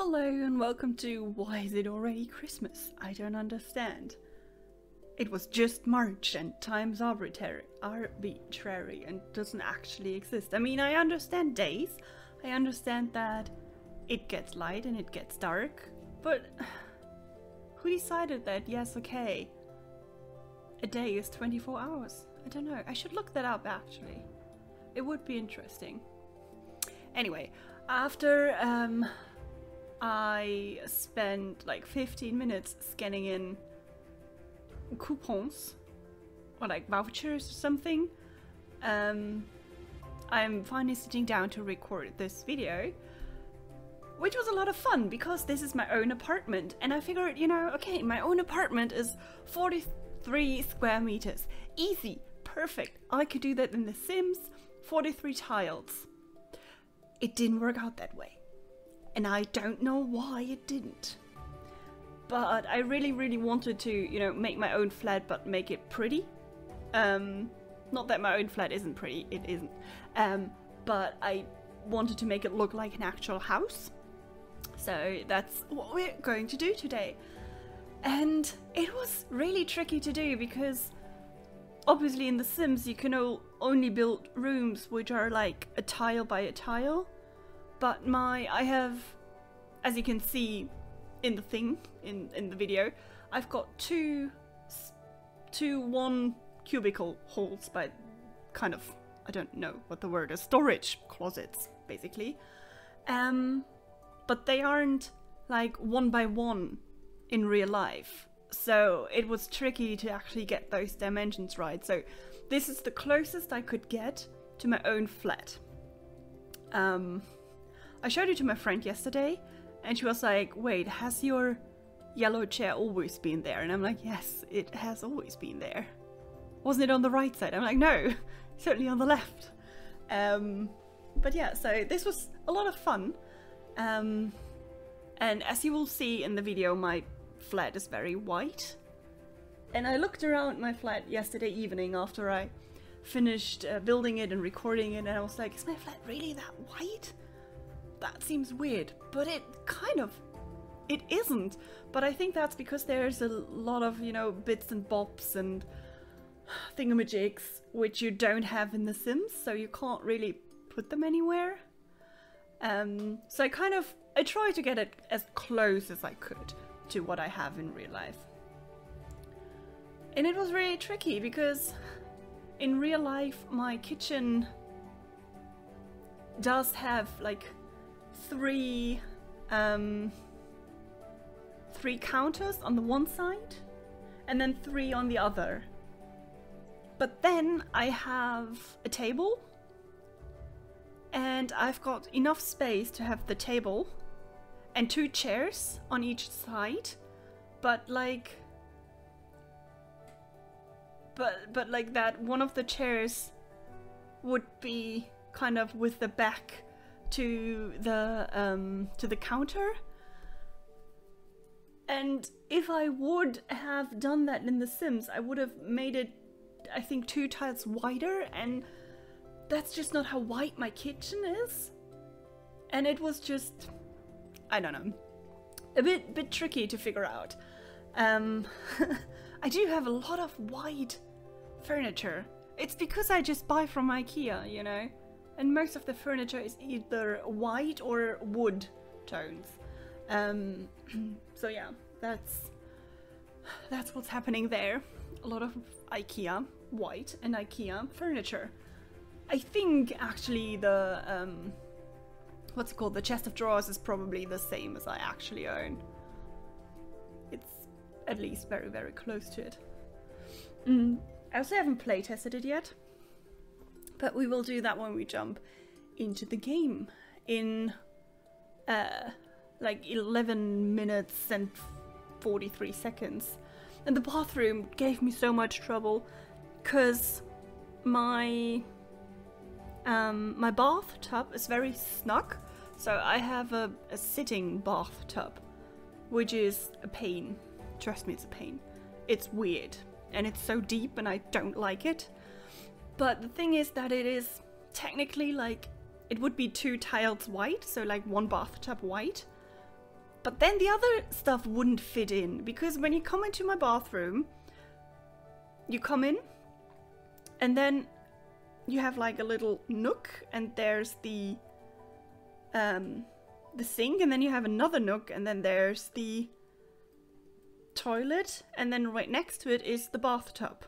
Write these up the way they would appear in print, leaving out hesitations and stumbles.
Hello and welcome to Why Is It Already Christmas? I don't understand. It was just March and time's arbitrary and doesn't actually exist. I mean, I understand days. I understand that it gets light and it gets dark. But who decided that, yes, okay, a day is 24 hours? I don't know. I should look that up actually. It would be interesting. Anyway, after I spent like 15 minutes scanning in coupons or like vouchers or something, I'm finally sitting down to record this video, which was a lot of fun because this is my own apartment and I figured, you know, okay, my own apartment is 43 square meters. Easy, perfect. I could do that in The Sims, 43 tiles. It didn't work out that way. And I don't know why it didn't. But I really wanted to, you know, make my own flat but make it pretty. Not that my own flat isn't pretty, it isn't. But I wanted to make it look like an actual house. So that's what we're going to do today. And it was really tricky to do because obviously in The Sims you can only build rooms which are like a tile by a tile. But I have, as you can see in the thing, in the video, I've got two 1 cubicle holes by kind of, I don't know what the word is, storage closets, basically. But they aren't like 1 by 1 in real life. So it was tricky to actually get those dimensions right. So this is the closest I could get to my own flat. I showed it to my friend yesterday and she was like, wait, has your yellow chair always been there? And I'm like, yes, it has always been there. Wasn't it on the right side? I'm like, no, certainly on the left. But yeah, so this was a lot of fun. And as you will see in the video, my flat is very white. And I looked around my flat yesterday evening after I finished building it and recording it, and I was like, is my flat really that white? That seems weird, but it isn't. But I think that's because there's a lot of, you know, bits and bobs and thingamajigs which you don't have in The Sims, so you can't really put them anywhere. So I tried to get it as close as I could to what I have in real life. And it was really tricky because in real life my kitchen does have like three counters on the one side and then 3 on the other. But then I have a table and I've got enough space to have the table and 2 chairs on each side, but like that one of the chairs would be kind of with the back to the counter. And if I would have done that in The Sims, I would have made it, I think, 2 tiles wider, and that's just not how wide my kitchen is. And it was just, I don't know, a bit tricky to figure out. I do have a lot of white furniture. It's because I just buy from IKEA, you know? And most of the furniture is either white or wood tones. So yeah, that's what's happening there. A lot of IKEA white and IKEA furniture. I think actually the what's it called? The chest of drawers is probably the same as I actually own. It's at least very close to it. I also haven't play tested it yet. But we will do that when we jump into the game in like 11 minutes and 43 seconds. And the bathroom gave me so much trouble because my bathtub is very snug. So I have a sitting bathtub, which is a pain. Trust me, it's a pain. It's weird and it's so deep and I don't like it. But the thing is that it is technically like, it would be 2 tiles white, so like 1 bathtub white, But then the other stuff wouldn't fit in, because when you come into my bathroom, you come in and then you have like a little nook, and there's the sink, and then you have another nook, and then there's the toilet, and then right next to it is the bathtub,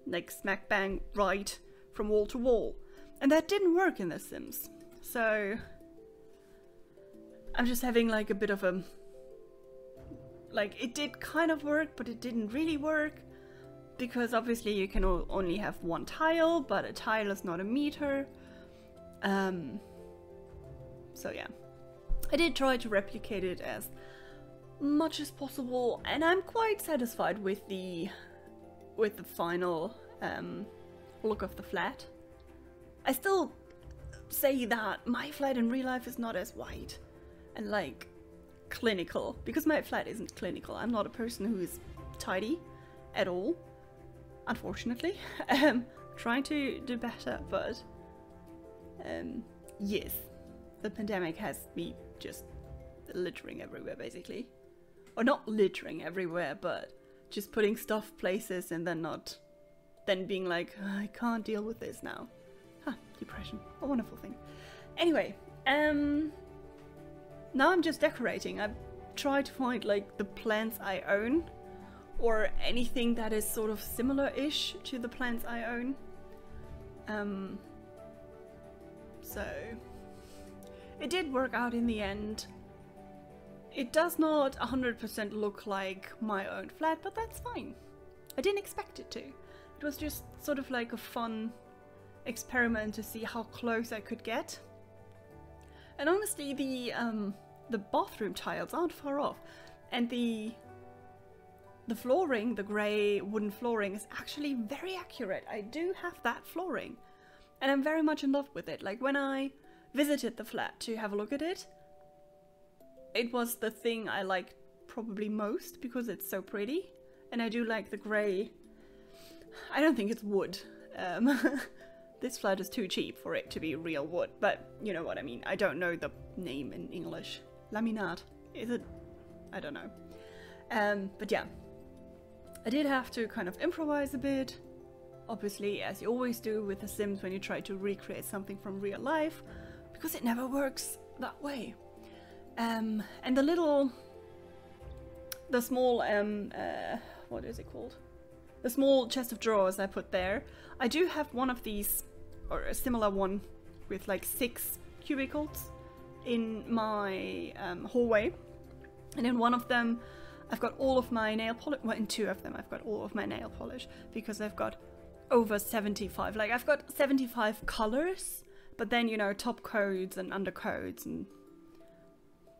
like smack bang right from wall to wall. And that didn't work in The Sims, so I'm just having like a bit of a, like, it did kind of work, but it didn't really work, because obviously you can only have one tile, but a tile is not a meter. So yeah, I did try to replicate it as much as possible, and I'm quite satisfied with the final look of the flat. I still say that my flat in real life is not as white and like clinical, because my flat isn't clinical. I'm not a person who is tidy at all, unfortunately. Trying to do better, but yes, the pandemic has me just littering everywhere, basically. Or not littering everywhere, but just putting stuff places and then being like, oh, I can't deal with this now. Huh, depression, a wonderful thing. Anyway, now I'm just decorating. I've tried to find like the plants I own, or anything that is sort of similar-ish to the plants I own. So it did work out in the end. It does not 100% look like my own flat, but that's fine. I didn't expect it to. It was just sort of like a fun experiment to see how close I could get. And honestly, the bathroom tiles aren't far off, and the flooring, the grey wooden flooring, is actually very accurate. I do have that flooring, and I'm very much in love with it. Like, when I visited the flat to have a look at it, it was the thing I liked probably most, because it's so pretty, and I do like the grey. I don't think it's wood. This flat is too cheap for it to be real wood, but you know what I mean. I don't know the name in English. Laminat, is it? I don't know. But yeah, I did have to kind of improvise a bit, obviously, as you always do with The Sims when you try to recreate something from real life, because it never works that way. And the small, what is it called? The small chest of drawers I put there. I do have one of these, or a similar one, with like 6 cubicles in my hallway. And in one of them, I've got all of my nail polish. Well, in 2 of them, I've got all of my nail polish, because I've got over 75. Like, I've got 75 colors, but then, you know, top coats and undercoats and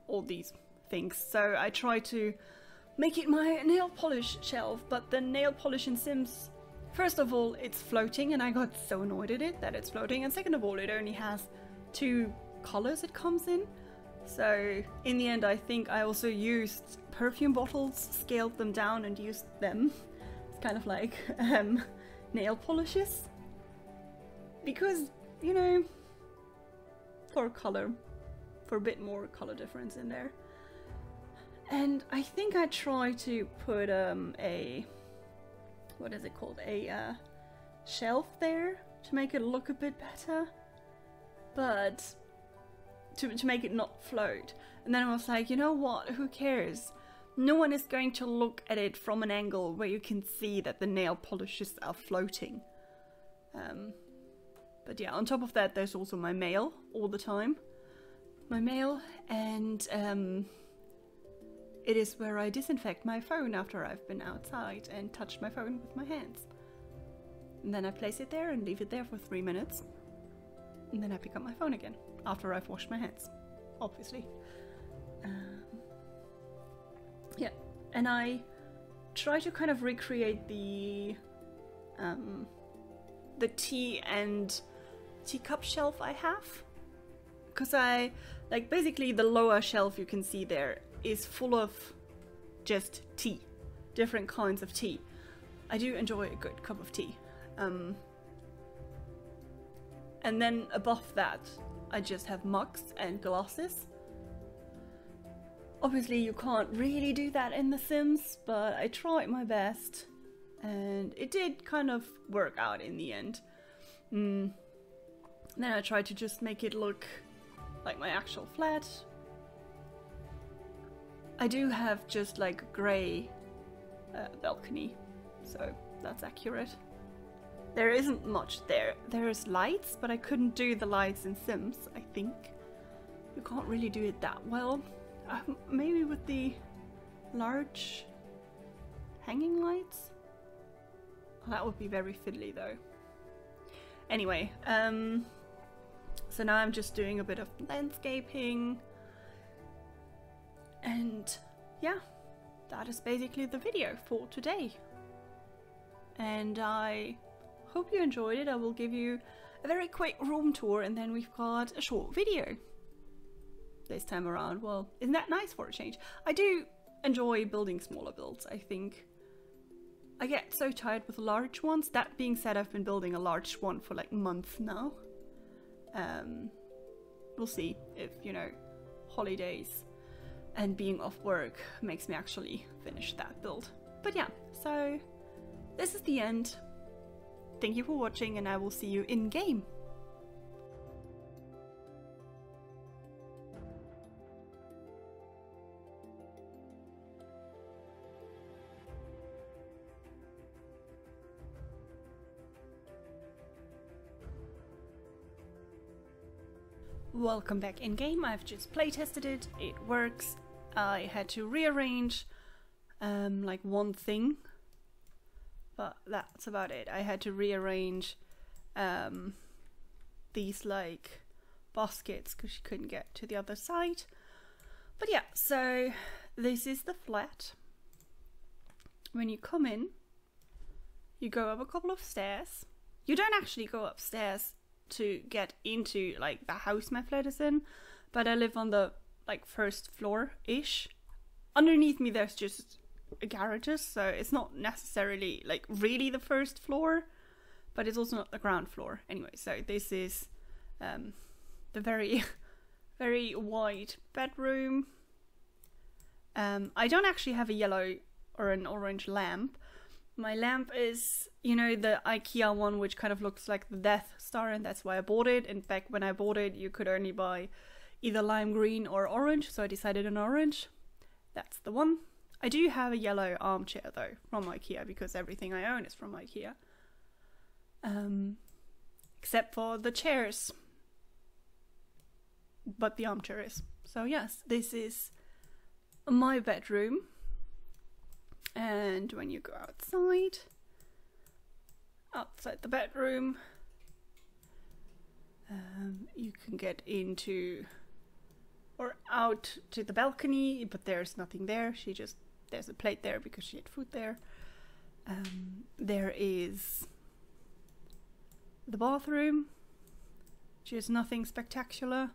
all these things. So I try to make it my nail polish shelf, but the nail polish in Sims, first of all, it's floating, and I got so annoyed at it that it's floating, and second of all, it only has 2 colors it comes in. So in the end, I think I also used perfume bottles, scaled them down and used them. It's kind of like nail polishes, because, you know, for color, for a bit more color difference in there. And I think I tried to put a, what is it called, a shelf there to make it look a bit better, but to make it not float. And then I was like, you know what, who cares? No one is going to look at it from an angle where you can see that the nail polishes are floating. But yeah, on top of that, there's also my mail all the time. My mail, and it is where I disinfect my phone after I've been outside and touched my phone with my hands. And then I place it there and leave it there for 3 minutes. And then I pick up my phone again after I've washed my hands, obviously. Yeah, and I try to kind of recreate the tea and teacup shelf I have. Because I, like, basically the lower shelf you can see there is full of just tea, different kinds of tea. I do enjoy a good cup of tea. And then above that, I just have mugs and glasses Obviously you can't really do that in The Sims, but I tried my best and it did kind of work out in the end. Then I tried to just make it look like my actual flat. I do have just like a grey balcony, so that's accurate. There isn't much there. There's lights, but I couldn't do the lights in Sims, I think. You can't really do it that well. Maybe with the large hanging lights? Oh, that would be very fiddly though. Anyway, so now I'm just doing a bit of landscaping. And yeah, that is basically the video for today. And I hope you enjoyed it. I will give you a very quick room tour and then we've got a short video this time around. Well, isn't that nice for a change? I do enjoy building smaller builds. I think I get so tired with large ones. That being said, I've been building a large one for like months now. We'll see if, you know, holidays and being off work makes me actually finish that build. But yeah, so this is the end. Thank you for watching and I will see you in game. Welcome back in game. I've just playtested it. It works. I had to rearrange like one thing, but that's about it. I had to rearrange these like baskets because she couldn't get to the other side. But yeah, so this is the flat. When you come in, you go up a couple of stairs. You don't actually go upstairs to get into like the house my flat is in, but I live on the like first floor-ish. Underneath me there's just garages, so it's not necessarily like really the first floor, but it's also not the ground floor. Anyway, so this is the very very wide bedroom. I don't actually have a yellow or an orange lamp. My lamp is, you know, the IKEA one which kind of looks like the Death Star, and that's why I bought it. And back when I bought it you could only buy either lime green or orange, so I decided on orange. That's the one. I do have a yellow armchair though from IKEA because everything I own is from IKEA. Except for the chairs. But the armchair is. So yes, this is my bedroom. And when you go outside the bedroom, you can get into or out to the balcony, but there's nothing there. There's a plate there because she had food there. There is the bathroom, which is nothing spectacular.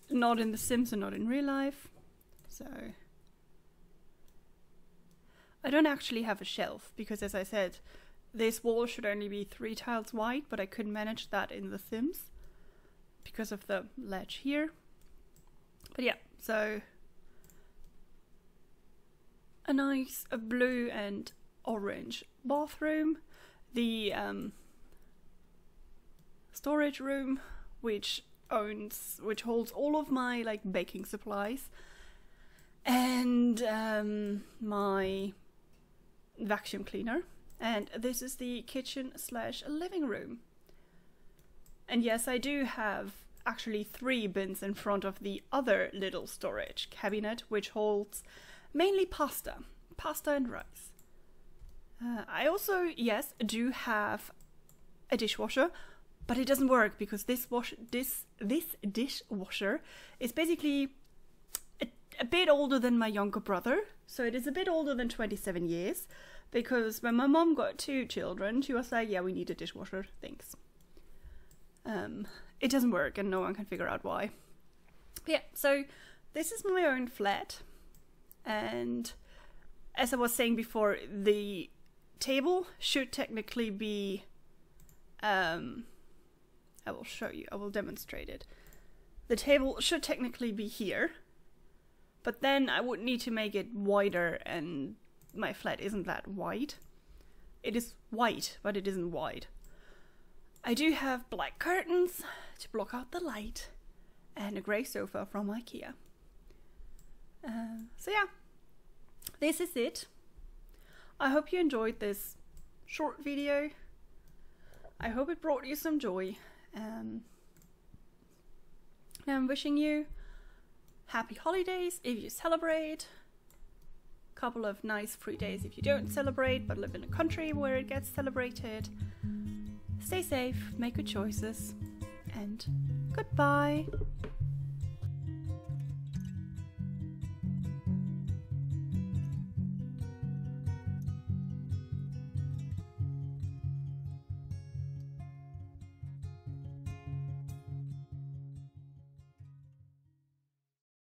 Not in The Sims and not in real life. So I don't actually have a shelf because, as I said, this wall should only be 3 tiles wide, but I couldn't manage that in The Sims because of the ledge here. But yeah, so a nice blue and orange bathroom, the storage room which holds all of my like baking supplies, and my vacuum cleaner. And this is the kitchen / living room. And yes, I do have actually 3 bins in front of the other little storage cabinet, which holds mainly pasta and rice. I also, yes, do have a dishwasher, but it doesn't work because this dishwasher is basically a bit older than my younger brother. So it is a bit older than 27 years, because when my mom got 2 children, she was like, yeah, we need a dishwasher, thanks. It doesn't work and no one can figure out why. But yeah, so this is my own flat. And as I was saying before, the table should technically be, I will show you, I will demonstrate it. The table should technically be here, But then I would need to make it wider, and my flat isn't that wide. It is white, but it isn't wide. I do have black curtains to block out the light, and a grey sofa from IKEA. So yeah, this is it. I hope you enjoyed this short video. I hope it brought you some joy. And I'm wishing you happy holidays if you celebrate. Couple of nice free days if you don't celebrate but live in a country where it gets celebrated. Stay safe, make good choices, and goodbye.